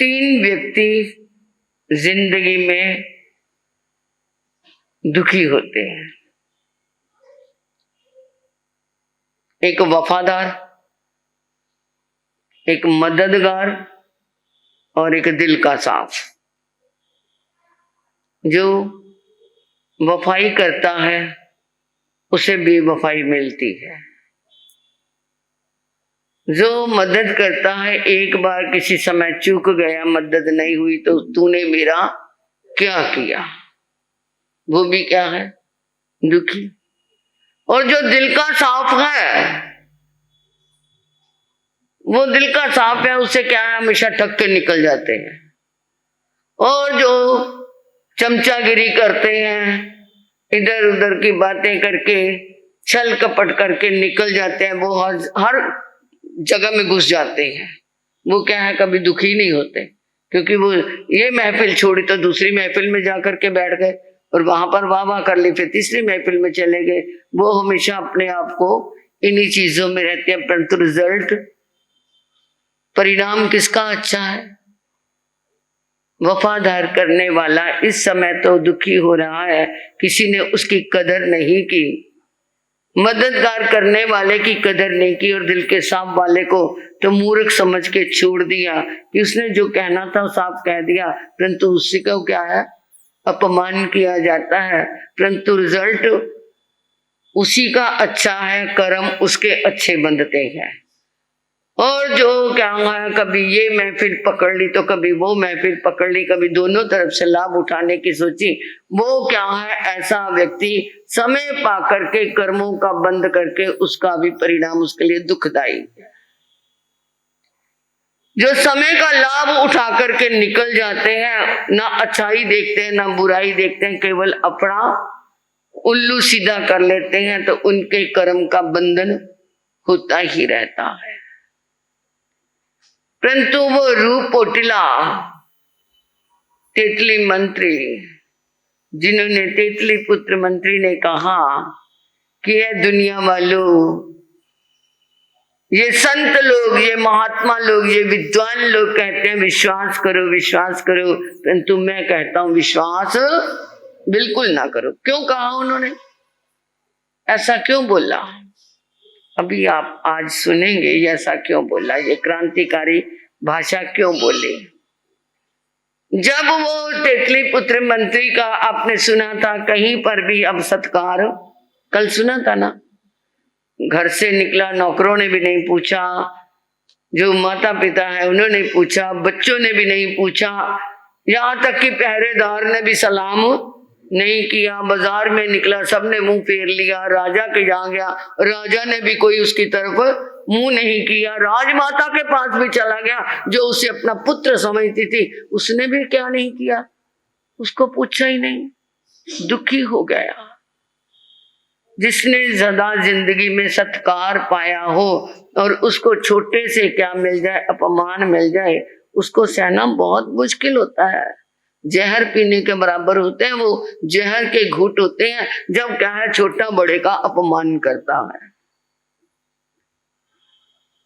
तीन व्यक्ति जिंदगी में दुखी होते हैं। एक वफादार, एक मददगार और एक दिल का साफ। जो वफाई करता है उसे बेवफाई मिलती है। जो मदद करता है, एक बार किसी समय चूक गया, मदद नहीं हुई तो तूने मेरा क्या किया, वो भी क्या है, दुखी। और जो दिल का साफ है, वो दिल का साफ है, उससे क्या है, हमेशा ठग के निकल जाते हैं। और जो चमचागिरी करते हैं, इधर उधर की बातें करके छल कपट करके निकल जाते हैं, वो हर जगह में घुस जाते हैं। वो क्या है, कभी दुखी नहीं होते, क्योंकि वो ये महफिल छोड़ी तो दूसरी महफिल में जाकर के बैठ गए और वहां पर वाह वाह कर ली, फिर तीसरी महफिल में चले गए। वो हमेशा अपने आप को इन्हीं चीजों में रहते हैं, परंतु रिजल्ट, परिणाम किसका अच्छा है? वफादार करने वाला इस समय तो दुखी हो रहा है, किसी ने उसकी कदर नहीं की। मददगार करने वाले की कदर नहीं की और दिल के साफ वाले को तो मूर्ख समझ के छोड़ दिया कि उसने जो कहना था साफ कह दिया, परंतु उससे को क्या है, अपमान किया जाता है। परंतु रिजल्ट उसी का अच्छा है, कर्म उसके अच्छे बनते हैं। और जो क्या है, कभी ये महफिल पकड़ ली तो कभी वो महफिल पकड़ ली, कभी दोनों तरफ से लाभ उठाने की सोची, वो क्या है, ऐसा व्यक्ति समय पा करके कर्मों का बंद करके उसका भी परिणाम उसके लिए दुखदायी है। जो समय का लाभ उठा करके निकल जाते हैं, ना अच्छाई देखते हैं ना बुराई देखते हैं, केवल अपना उल्लू सीधा कर लेते हैं, तो उनके कर्म का बंधन होता ही रहता है। परंतु वो रूप पोटिला तेतली मंत्री, जिन्होंने तेतली पुत्र मंत्री ने कहा कि ये दुनिया वालों, ये संत लोग, ये महात्मा लोग, ये विद्वान लोग कहते हैं विश्वास करो विश्वास करो, परंतु मैं कहता हूं विश्वास बिल्कुल ना करो। क्यों कहा उन्होंने, ऐसा क्यों बोला, अभी आप आज सुनेंगे ऐसा क्यों बोला, ये क्रांतिकारी भाषा क्यों बोले। जब वो तेतली पुत्र मंत्री का आपने सुना था, कहीं पर भी अब सत्कार, कल सुना था ना, घर से निकला नौकरों ने भी नहीं पूछा, जो माता पिता है उन्होंने पूछा, बच्चों ने भी नहीं पूछा, यहाँ तक कि पहरेदार ने भी सलाम नहीं किया। बाजार में निकला, सबने मुंह फेर लिया। राजा के यहाँ गया, राजा ने भी कोई उसकी तरफ मुंह नहीं किया। राजमाता के पास भी चला गया, जो उसे अपना पुत्र समझती थी, उसने भी क्या नहीं किया, उसको पूछा ही नहीं, दुखी हो गया। जिसने ज्यादा जिंदगी में सत्कार पाया हो और उसको छोटे से क्या मिल जाए, अपमान मिल जाए, उसको सहना बहुत मुश्किल होता है। जहर पीने के बराबर होते हैं वो, जहर के घूंट होते हैं जब क्या है, छोटा बड़े का अपमान करता है।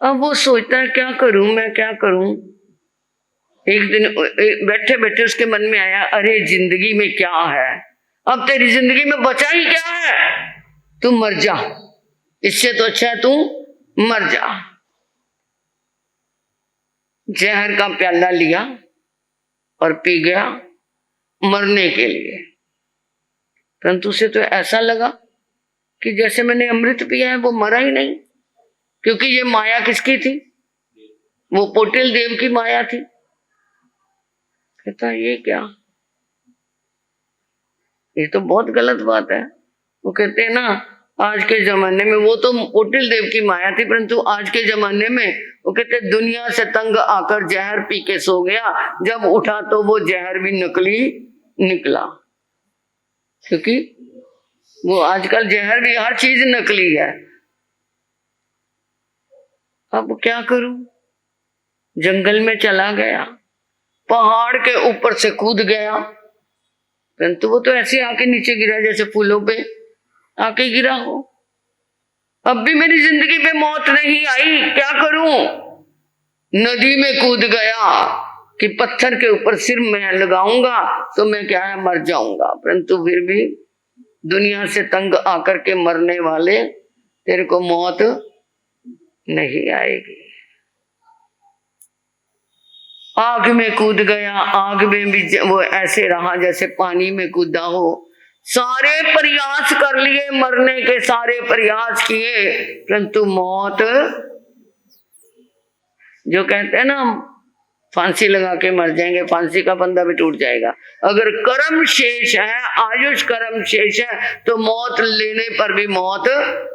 अब वो सोचता है क्या करूं मैं, क्या करूं। एक दिन बैठे बैठे उसके मन में आया, अरे जिंदगी में क्या है, अब तेरी जिंदगी में बचा ही क्या है, तू मर जा, इससे तो अच्छा है तू मर जा। जहर का प्याला लिया और पी गया मरने के लिए, परंतु उसे तो ऐसा लगा कि जैसे मैंने अमृत पिया है। वो मरा ही नहीं, क्योंकि ये माया किसकी थी, वो पोटिल देव की माया थी। कहता ये क्या, ये तो बहुत गलत बात है। वो कहते हैं ना, आज के जमाने में, वो तो पोटिल देव की माया थी, परंतु आज के जमाने में वो कहते दुनिया से तंग आकर जहर पी के सो गया, जब उठा तो वो जहर भी नकली निकला। क्योंकि वो आजकल जहर भी, हर चीज नकली है। अब क्या करूं, जंगल में चला गया, पहाड़ के ऊपर से कूद गया, परंतु वो तो ऐसे आके नीचे गिरा जैसे फूलों पे आके गिरा हो। अब भी मेरी जिंदगी पे मौत नहीं आई, क्या करूं। नदी में कूद गया, कि पत्थर के ऊपर सिर मैं लगाऊंगा तो मैं क्या है मर जाऊंगा, परंतु फिर भी दुनिया से तंग आकर के मरने वाले तेरे को मौत नहीं आएगी। आग में कूद गया, आग में भी वो ऐसे रहा जैसे पानी में कूदा हो। सारे प्रयास कर लिए, मरने के सारे प्रयास किए, परंतु मौत, जो कहते हैं ना फांसी लगा के मर जाएंगे, फांसी का फंदा भी टूट जाएगा। अगर कर्म शेष है, आयुष कर्म शेष है, तो मौत लेने पर भी मौत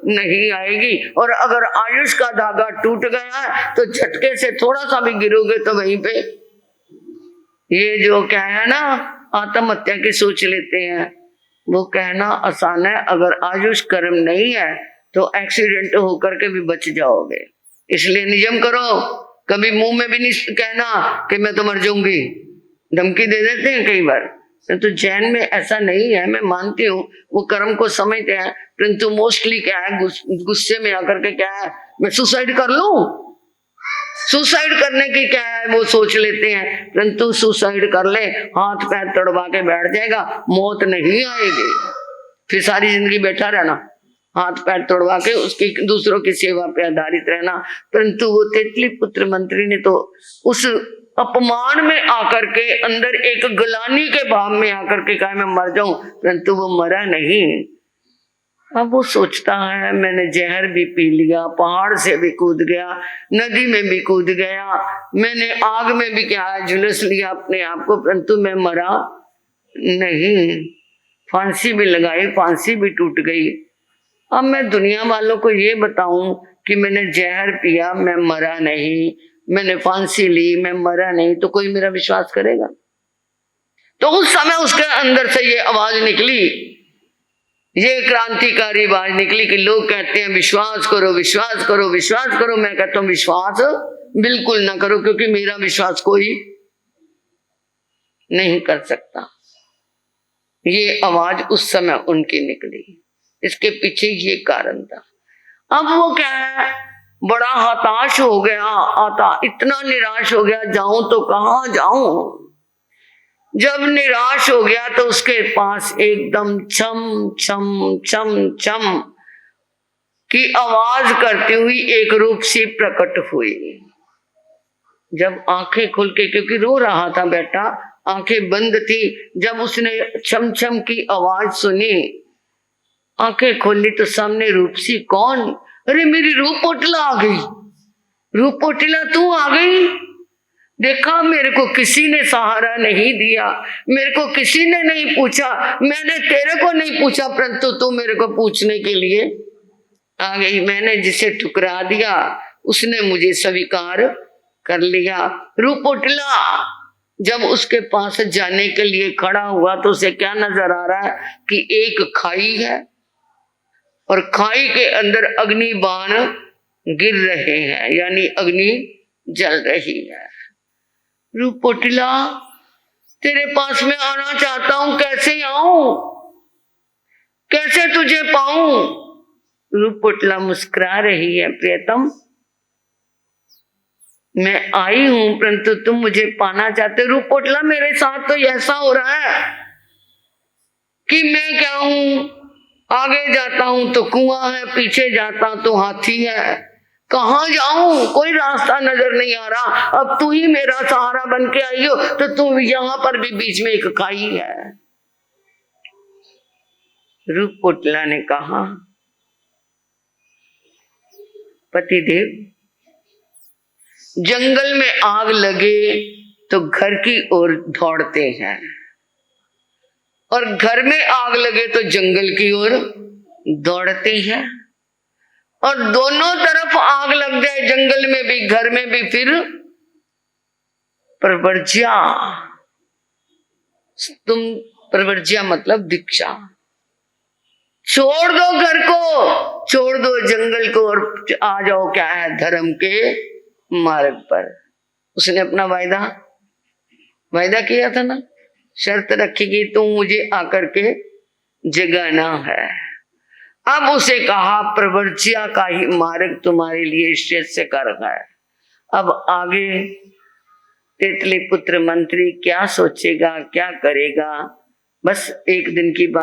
नहीं आएगी। और अगर आयुष का धागा टूट गया है तो झटके से थोड़ा सा भी गिरोगे तो वहीं पे, ये जो क्या है ना आत्महत्या की सोच लेते हैं, वो कहना आसान है। अगर आयुष कर्म नहीं है तो एक्सीडेंट होकर के भी बच जाओगे। इसलिए नियम करो, कभी मुंह में भी नहीं कहना कि मैं तो मर जाऊंगी, धमकी दे देते हैं कई बार। तो जैन में ऐसा नहीं है, मैं मानती हूँ वो कर्म को समझते हैं, परंतु मोस्टली क्या है गुस्से में आकर के क्या है मैं सुसाइड कर लूं, सुसाइड करने की क्या है वो सोच लेते हैं। परंतु सुसाइड कर ले, हाथ पैर तड़वा के बैठ जाएगा, मौत नहीं आएगी। फिर सारी जिंदगी बैठा रहना, हाथ पैर तोड़वा के उसकी दूसरों की सेवा पे आधारित रहना। परंतु वो तेतली पुत्र मंत्री ने तो उस अपमान में आकर के, अंदर एक गलानी के भाव में आकर के कहा मैं मर जाऊं, परंतु वो मरा नहीं। अब वो सोचता है मैंने जहर भी पी लिया, पहाड़ से भी कूद गया, नदी में भी कूद गया, मैंने आग में भी क्या है झुलस लिया अपने आप को, परंतु मैं मरा नहीं। फांसी भी लगाई, फांसी भी टूट गई। अब मैं दुनिया वालों को ये बताऊं कि मैंने जहर पिया, मैं मरा नहीं, मैंने फांसी ली, मैं मरा नहीं, तो कोई मेरा विश्वास करेगा? तो उस समय उसके अंदर से ये आवाज निकली, ये क्रांतिकारी आवाज निकली कि लोग कहते हैं विश्वास करो, विश्वास करो, विश्वास करो। मैं कहता हूं विश्वास बिल्कुल ना करो, क्योंकि मेरा विश्वास कोई नहीं कर सकता। ये आवाज उस समय उनकी निकली, इसके पीछे ये कारण था। अब वो क्या है बड़ा हताश हो गया, इतना निराश हो गया, जाऊं तो कहां जाऊं। जब निराश हो गया तो उसके पास एकदम छम छम छम छम की आवाज करती हुई एक रूप सी प्रकट हुई। जब आंखें खुल के, क्योंकि रो रहा था बेटा, आंखें बंद थी, जब उसने छम छम की आवाज सुनी, आंखें खोली तो सामने रूपसी। कौन? अरे मेरी रूपोटला आ गई। रूपोटला तू आ गई? देखा मेरे को किसी ने सहारा नहीं दिया, मेरे को किसी ने नहीं पूछा, मैंने तेरे को नहीं पूछा, परंतु तू मेरे को पूछने के लिए आ गई। मैंने जिसे ठुकरा दिया उसने मुझे स्वीकार कर लिया। रूपोटला जब उसके पास जाने के लिए खड़ा हुआ तो उसे क्या नजर आ रहा है कि एक खाई है और खाई के अंदर अग्नि बाण गिर रहे हैं, यानी अग्नि जल रही है। रूपोटला तेरे पास में आना चाहता हूं, कैसे आऊं, कैसे तुझे पाऊं? रूपोटला मुस्कुरा रही है, प्रियतम मैं आई हूं, परंतु तुम मुझे पाना चाहते। रूपोटला मेरे साथ तो ऐसा हो रहा है कि मैं क्या हूं, आगे जाता हूं तो कुआं है, पीछे जाता तो हाथी है, कहां जाऊं, कोई रास्ता नजर नहीं आ रहा। अब तू ही मेरा सहारा बन के आई हो तो तू यहां पर भी बीच में एक खाई है। रूपोटला ने कहा पतिदेव, जंगल में आग लगे तो घर की ओर दौड़ते हैं, और घर में आग लगे तो जंगल की ओर दौड़ते हैं, और दोनों तरफ आग लग जाए, जंगल में भी घर में भी, फिर प्रवर्ज्या। तुम प्रवर्ज्या मतलब दीक्षा, छोड़ दो घर को, छोड़ दो जंगल को और आ जाओ क्या है धर्म के मार्ग पर। उसने अपना वायदा किया था ना, शर्त रखी कि तू मुझे आकर के जगाना है। अब उसे कहा प्रवर्ज्या का ही मार्ग तुम्हारे लिए श्रेष्ठ से कर है। अब आगे तेतली पुत्र मंत्री क्या सोचेगा, क्या करेगा, बस एक दिन की बात।